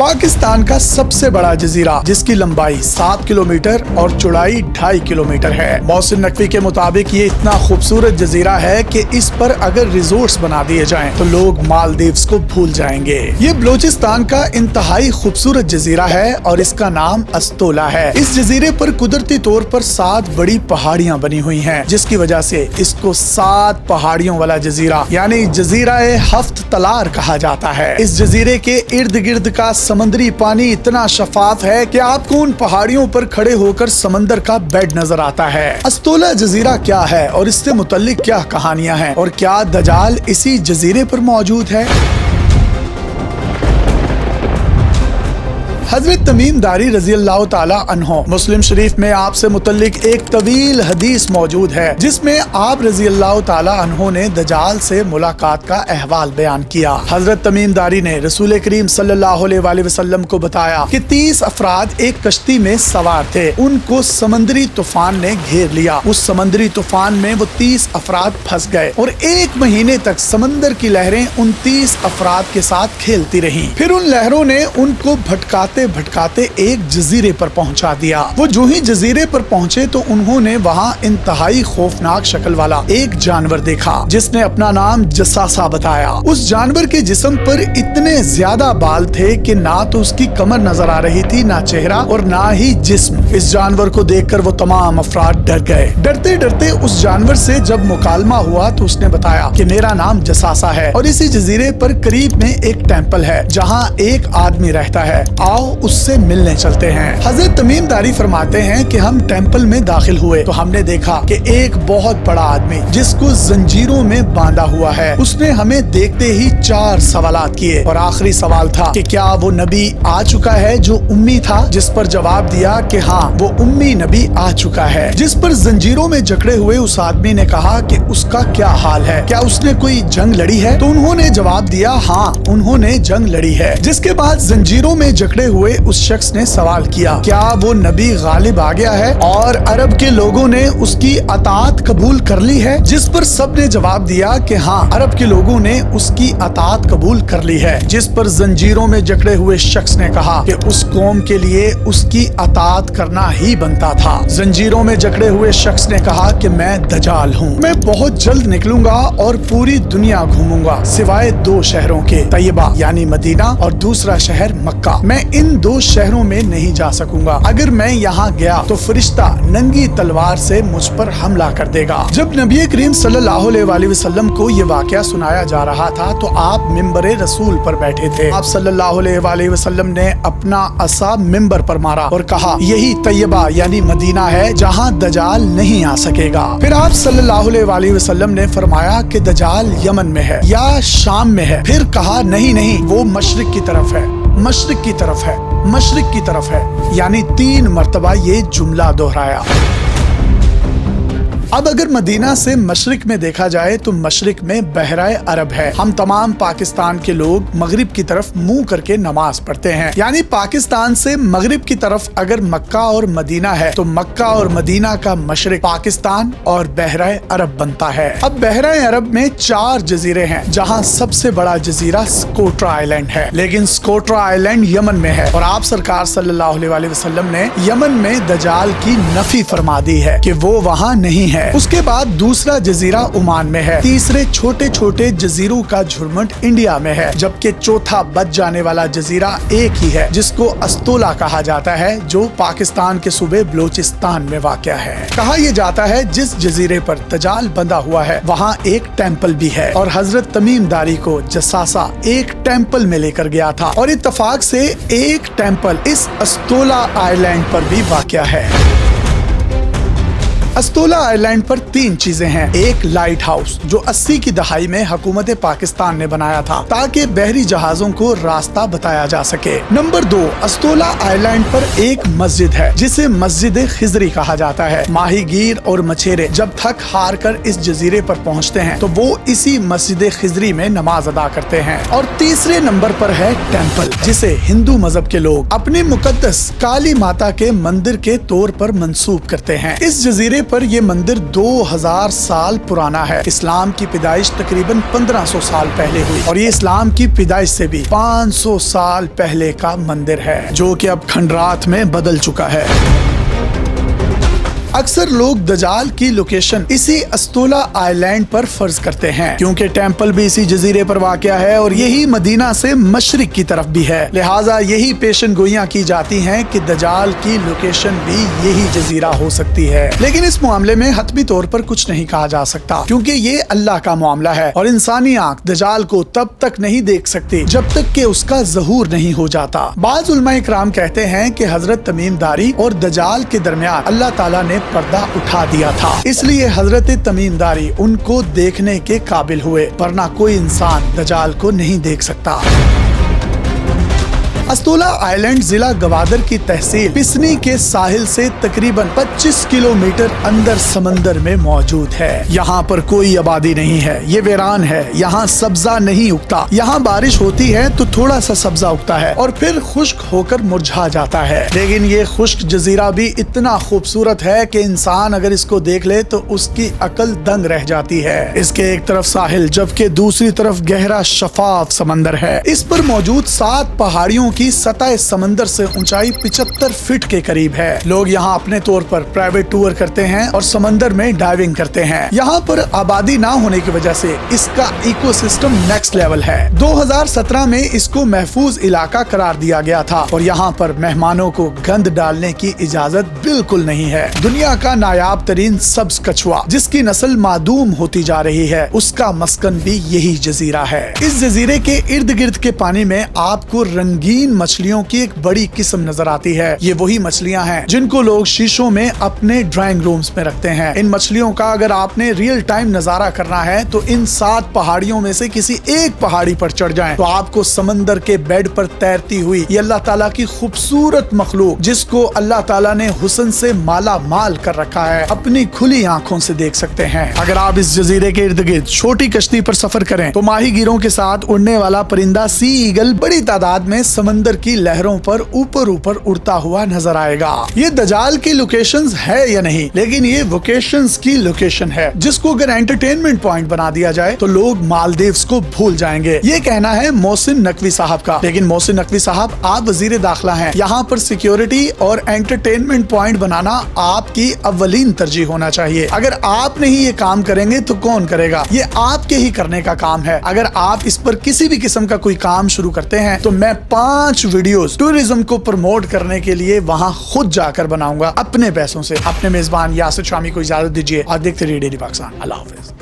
पाकिस्तान का सबसे बड़ा जजीरा जिसकी लंबाई 7 किलोमीटर और चौड़ाई 2.5 किलोमीटर है। मोहसिन नकवी के मुताबिक ये इतना खूबसूरत जजीरा है कि इस पर अगर रिजोर्ट्स बना दिए जाएं तो लोग मालदीव्स को भूल जाएंगे। ये बलोचिस्तान का इंतहाई खूबसूरत जजीरा है और इसका नाम अस्तोला है। इस जजीरे पर कुदरती तौर पर 7 बड़ी पहाड़ियाँ बनी हुई हैं, जिसकी वजह से इसको 7 पहाड़ियों वाला जजीरा यानी जजीरा हफ्त तलार कहा जाता है। इस जजीरे के इर्द गिर्द का समंदरी पानी इतना शफाफ है कि आपको उन पहाड़ियों पर खड़े होकर समंदर का बेड नजर आता है। अस्तोला जजीरा क्या है और इससे मुतल्लिक क्या कहानियां हैं और क्या दजाल इसी जजीरे पर मौजूद है? हजरत तमीम दारी रजी अल्लाह ताला अन्हो मुस्लिम शरीफ में आपसे मुतल्लिक एक तवील हदीस मौजूद है, जिसमें आप रजी अल्लाह ताला अन्हो ने दजाल से मुलाकात का अहवाल बयान किया। हजरत तमीम दारी ने रसूल करीम सल्लल्लाहु अलैहि वसल्लम को बताया कि 30 अफराद एक कश्ती में सवार थे। उनको समंदरी तूफान ने घेर लिया। उस समंदरी तूफान में वो 30 अफराद फंस गए और 1 महीने तक समंदर की लहरें उन 30 अफराद के साथ खेलती रहीं। फिर उन लहरों ने उनको भटकाते एक जजीरे पर पहुंचा दिया। वो जो ही जजीरे पर पहुंचे तो उन्होंने वहां इंतहाई खौफनाक शक्ल वाला एक जानवर देखा, जिसने अपना नाम जसासा बताया। उस जानवर के जिस्म पर इतने ज्यादा बाल थे कि ना तो उसकी कमर नजर आ रही थी, ना चेहरा और ना ही जिस्म। इस जानवर को देखकर वो तमाम अफराद डर गए। डरते डरते उस जानवर से जब मुकालमा हुआ तो उसने बताया कि मेरा नाम जसासा है और इसी जजीरे पर करीब में एक टेम्पल है जहाँ एक आदमी रहता है, आओ उससे मिलने चलते हैं। हजरत तमीम दारी फरमाते हैं कि हम टेंपल में दाखिल हुए तो हमने देखा कि एक बहुत बड़ा आदमी जिसको जंजीरों में बांधा हुआ है, उसने हमें देखते ही 4 सवालात किए और आखिरी सवाल था कि क्या वो नबी आ चुका है जो उम्मी था, जिस पर जवाब दिया कि हाँ वो उम्मी नबी आ चुका है। जिस पर जंजीरों में जकड़े हुए उस आदमी ने कहा कि उसका क्या हाल है, क्या उसने कोई जंग लड़ी है? तो उन्होंने जवाब दिया हाँ उन्होंने जंग लड़ी है। जिसके बाद जंजीरों में जकड़े हुए उस शख्स ने सवाल किया क्या वो नबी गालिब आ गया है और अरब के लोगों ने उसकी अतात कबूल कर ली है? जिस पर सब ने जवाब दिया कि हाँ अरब के लोगों ने उसकी अतात कबूल कर ली है। जिस पर जंजीरों में जकड़े हुए शख्स ने कहा कि उस कौम के लिए उसकी अतात करना ही बनता था। जंजीरों में जकड़े हुए शख्स ने कहा कि मैं दजाल हूँ, मैं बहुत जल्द निकलूंगा और पूरी दुनिया घूमूंगा सिवाय 2 शहरों के, तैयबा यानी मदीना और दूसरा शहर मक्का। मैं इन 2 शहरों में नहीं जा सकूंगा। अगर मैं यहाँ गया तो फरिश्ता नंगी तलवार से मुझ पर हमला कर देगा। जब नबी करीम सल्लल्लाहु अलैहि वसल्लम को ये वाकया सुनाया जा रहा था तो आप मिंबरे रसूल पर बैठे थे। आप सल्लल्लाहु अलैहि वसल्लम ने अपना असा मिंबर पर मारा और कहा यही तैयबा यानी मदीना है जहाँ दजाल नहीं आ सकेगा। फिर आप सल्लल्लाहु अलैहि वसल्लम ने फरमाया कि दजाल यमन में है या शाम में है। फिर कहा नहीं वो मशरिक की तरफ है, मशरिक की तरफ है, मशरिक की तरफ है, यानी 3 मर्तबा ये जुमला दोहराया। अब अगर मदीना से मशरिक में देखा जाए तो मशरिक में बहराए अरब है। हम तमाम पाकिस्तान के लोग मगरिब की तरफ मुंह करके नमाज पढ़ते हैं, यानी पाकिस्तान से मगरिब की तरफ अगर मक्का और मदीना है तो मक्का और मदीना का मशरिक पाकिस्तान और बहराए अरब बनता है। अब बहराए अरब में 4 जजीरे हैं, जहाँ सबसे बड़ा जजीरा स्कोट्रा आइलैंड है, लेकिन स्कोट्रा आइलैंड यमन में है और आप सरकार सल्लल्लाहु अलैहि वसल्लम ने यमन में दजाल की नफी फरमा दी है कि वो वहाँ नहीं है। उसके बाद दूसरा जजीरा ओमान में है। तीसरे छोटे छोटे जजीरों का झुरमुट इंडिया में है, जबकि चौथा बच जाने वाला जजीरा एक ही है जिसको अस्तोला कहा जाता है, जो पाकिस्तान के सूबे बलोचिस्तान में वाक़या है। कहा यह जाता है जिस जजीरे पर दजाल बंधा हुआ है वहाँ एक टेम्पल भी है और हजरत तमीम दारी को जसासा एक टेम्पल में लेकर गया था और इत्तफाक से एक टेम्पल इस अस्तोला आइलैंड पर भी वाक़या है। अस्तोला आइलैंड पर 3 चीजें हैं। एक लाइट हाउस जो 80 की दहाई में हुकूमत पाकिस्तान ने बनाया था ताकि बहरी जहाजों को रास्ता बताया जा सके। नंबर 2, अस्तोला आइलैंड पर एक मस्जिद है जिसे मस्जिद खिजरी कहा जाता है। माहीगीर और मछेरे जब थक हार कर इस जजीरे पर पहुँचते हैं तो वो इसी मस्जिद खिजरी में नमाज अदा करते हैं। और तीसरे नंबर पर है टेम्पल, जिसे हिंदू मजहब के लोग अपने मुकद्दस काली माता के मंदिर के तौर पर मंसूब करते हैं। इस जजीरे پر یہ مندر 2000 سال پرانا ہے۔ اسلام کی پیدائش تقریباً 1500 سال پہلے ہوئی اور یہ اسلام کی پیدائش سے بھی 500 سال پہلے کا مندر ہے جو کہ اب کھنڈرات میں بدل چکا ہے۔ اکثر لوگ دجال کی لوکیشن اسی استولا آئی لینڈ پر فرض کرتے ہیں کیونکہ ٹیمپل بھی اسی جزیرے پر واقع ہے اور یہی مدینہ سے مشرق کی طرف بھی ہے، لہٰذا یہی پیشن گوئیاں کی جاتی ہیں کہ دجال کی لوکیشن بھی یہی جزیرہ ہو سکتی ہے۔ لیکن اس معاملے میں حتمی طور پر کچھ نہیں کہا جا سکتا کیونکہ یہ اللہ کا معاملہ ہے اور انسانی آنکھ دجال کو تب تک نہیں دیکھ سکتی جب تک کہ اس کا ظہور نہیں ہو جاتا۔ بعض علماء اکرام کہتے ہیں کہ حضرت تمیم داری اور دجال کے درمیان اللہ تعالیٰ نے پردہ اٹھا دیا تھا، اس لیے حضرت تمیم داری ان کو دیکھنے کے قابل ہوئے، ورنہ کوئی انسان دجال کو نہیں دیکھ سکتا۔ استولا آئی لینڈ ضلع گوادر کی تحصیل پسنی کے ساحل سے تقریباً 25 کلومیٹر اندر سمندر میں موجود ہے۔ یہاں پر کوئی آبادی نہیں ہے، یہ ویران ہے، یہاں سبزہ نہیں اگتا، یہاں بارش ہوتی ہے تو تھوڑا سا سبزہ اگتا ہے اور پھر خشک ہو کر مرجھا جاتا ہے، لیکن یہ خشک جزیرہ بھی اتنا خوبصورت ہے کہ انسان اگر اس کو دیکھ لے تو اس کی عقل دنگ رہ جاتی ہے۔ اس کے ایک طرف ساحل جبکہ دوسری طرف گہرا شفاف سمندر ہے۔ اس پر موجود 7 پہاڑیوں کی سطح سمندر سے اونچائی 75 فٹ کے قریب ہے۔ لوگ یہاں اپنے طور پر پرائیویٹ ٹور کرتے ہیں اور سمندر میں ڈائیونگ کرتے ہیں۔ یہاں پر آبادی نہ ہونے کی وجہ سے اس کا ایکو سسٹم نیکسٹ لیول ہے۔ 2017 میں اس کو محفوظ علاقہ قرار دیا گیا تھا اور یہاں پر مہمانوں کو گند ڈالنے کی اجازت بالکل نہیں ہے۔ دنیا کا نایاب ترین سبز کچھوا جس کی نسل معدوم ہوتی جا رہی ہے، اس کا مسکن بھی یہی جزیرہ ہے۔ اس جزیرے کے ارد گرد کے پانی میں آپ کو رنگین مچھلیوں کی ایک بڑی قسم نظر آتی ہے۔ یہ وہی مچھلیاں ہیں جن کو لوگ شیشوں میں اپنے ڈرائنگ رومز میں رکھتے ہیں۔ ان مچھلیوں کا اگر آپ نے ریئل ٹائم نظارہ کرنا ہے تو ان 7 پہاڑیوں میں سے کسی ایک پہاڑی پر چڑھ جائیں تو آپ کو سمندر کے بیڈ پر تیرتی ہوئی یہ اللہ تعالیٰ کی خوبصورت مخلوق جس کو اللہ تعالیٰ نے حسن سے مالا مال کر رکھا ہے اپنی کھلی آنکھوں سے دیکھ سکتے ہیں۔ اگر آپ اس جزیرے کے ارد گرد چھوٹی کشتی پر سفر کریں تو ماہی گیروں کے ساتھ اڑنے والا پرندہ سی ایگل بڑی تعداد میں سمندر کی لہروں پر اوپر اڑتا ہوا نظر آئے گا۔ یہ دجال کی لوکیشنز ہے یا نہیں، لیکن یہ ووکیشنز کی لوکیشن ہے جس کو اگر انٹرٹینمنٹ پوائنٹ بنا دیا جائے تو لوگ مالدیوز کو بھول جائیں گے۔ یہ کہنا ہے محسن نقوی صاحب کا، لیکن محسن نقوی صاحب آپ وزیر داخلہ ہیں، یہاں پر سیکیورٹی اور انٹرٹینمنٹ پوائنٹ بنانا آپ کی اولین ترجیح ہونا چاہیے۔ اگر آپ نہیں یہ کام کریں گے تو کون کرے گا؟ یہ آپ کے ہی کرنے کا کام ہے۔ اگر آپ اس پر کسی بھی قسم کا کوئی کام شروع کرتے ہیں تو میں 5 ویڈیوز ٹورزم کو پروموٹ کرنے کے لیے وہاں خود جا کر بناؤں گا اپنے پیسوں سے۔ اپنے میزبان یاسر شامی کو اجازت دیجیے اور دیکھتے رہیے ڈیلی پاکستان۔ اللہ حافظ۔